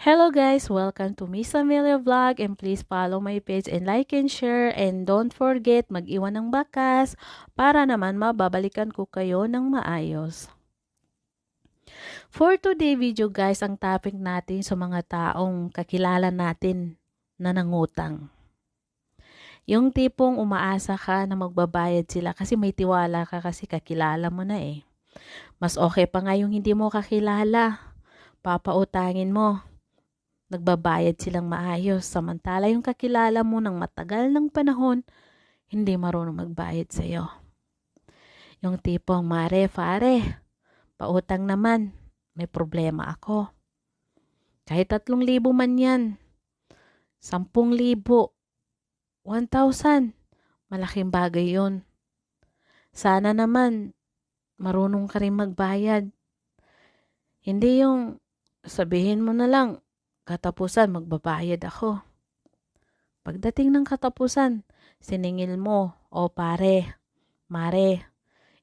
Hello guys, welcome to Miss Amelia Vlog and please follow my page and like and share and don't forget mag-iwan ng bakas para naman mababalikan ko kayo ng maayos. For today video guys, ang topic natin sa mga taong kakilala natin na nangutang. Yung tipong umaasa ka na magbabayad sila kasi may tiwala ka kasi kakilala mo na eh. Mas okay pa nga yung hindi mo kakilala, papautangin mo. Nagbabayad silang maayos. Samantala yung kakilala mo ng matagal ng panahon, hindi marunong magbayad sa'yo. Yung tipong, mare, pare, pautang naman, may problema ako. Kahit 3,000 man yan, 10,000, 1,000, malaking bagay yun. Sana naman, marunong ka rin magbayad. Hindi yung sabihin mo na lang, katapusan, magbabayad ako. Pagdating ng katapusan, siningil mo, o pare, mare,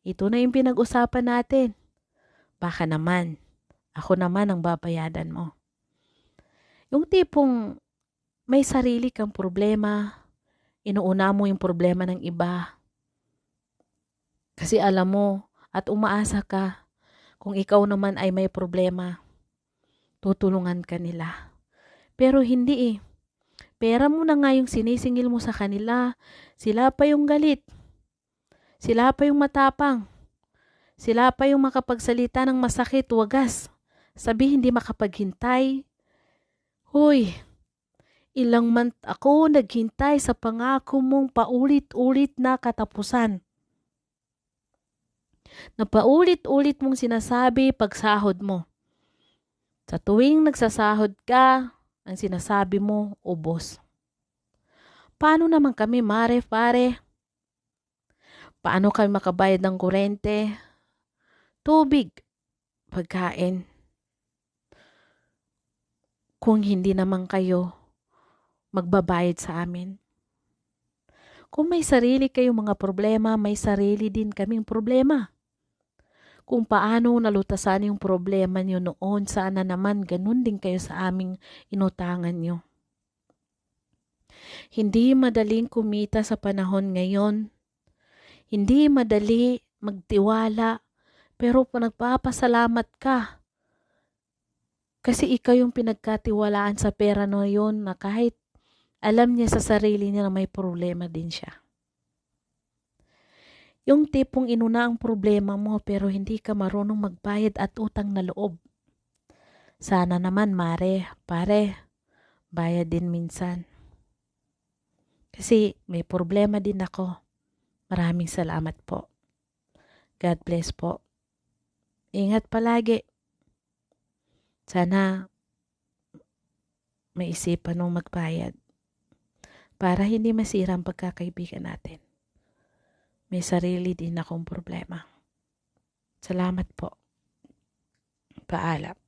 ito na yung pinag-usapan natin. Baka naman, ako naman ang babayadan mo. Yung tipong may sarili kang problema, inuuna mo yung problema ng iba. Kasi alam mo at umaasa ka, kung ikaw naman ay may problema, tutulungan ka nila. Pero hindi eh. Pera mo na nga yung sinisingil mo sa kanila. Sila pa yung galit. Sila pa yung matapang. Sila pa yung makapagsalita ng masakit, wagas. Sabi hindi makapaghintay. Hoy, ilang month ako naghintay sa pangako mong paulit-ulit na katapusan. Na paulit-ulit mong sinasabi pagsahod mo. Sa tuwing nagsasahod ka, ang sinasabi mo, ubos. Paano naman kami, mare, pare? Paano kami makabayad ng kurente, tubig, pagkain? Kung hindi naman kayo magbabayad sa amin. Kung may sarili kayong mga problema, may sarili din kaming problema. Kung paano nalutasan yung problema nyo noon, sana naman ganun din kayo sa aming inutangan nyo. Hindi madaling kumita sa panahon ngayon. Hindi madali magtiwala, pero nagpapasalamat ka. Kasi ikaw yung pinagkatiwalaan sa pera na yun na kahit alam niya sa sarili niya na may problema din siya. Yung tipong inuna ang problema mo pero hindi ka marunong magbayad at utang na loob. Sana naman mare, pare, bayad din minsan. Kasi may problema din ako. Maraming salamat po. God bless po. Ingat palagi. Sana may isipan mong magbayad para hindi masira ang pagkakaibigan natin. May sarili din akong problema. Salamat po. Paalam.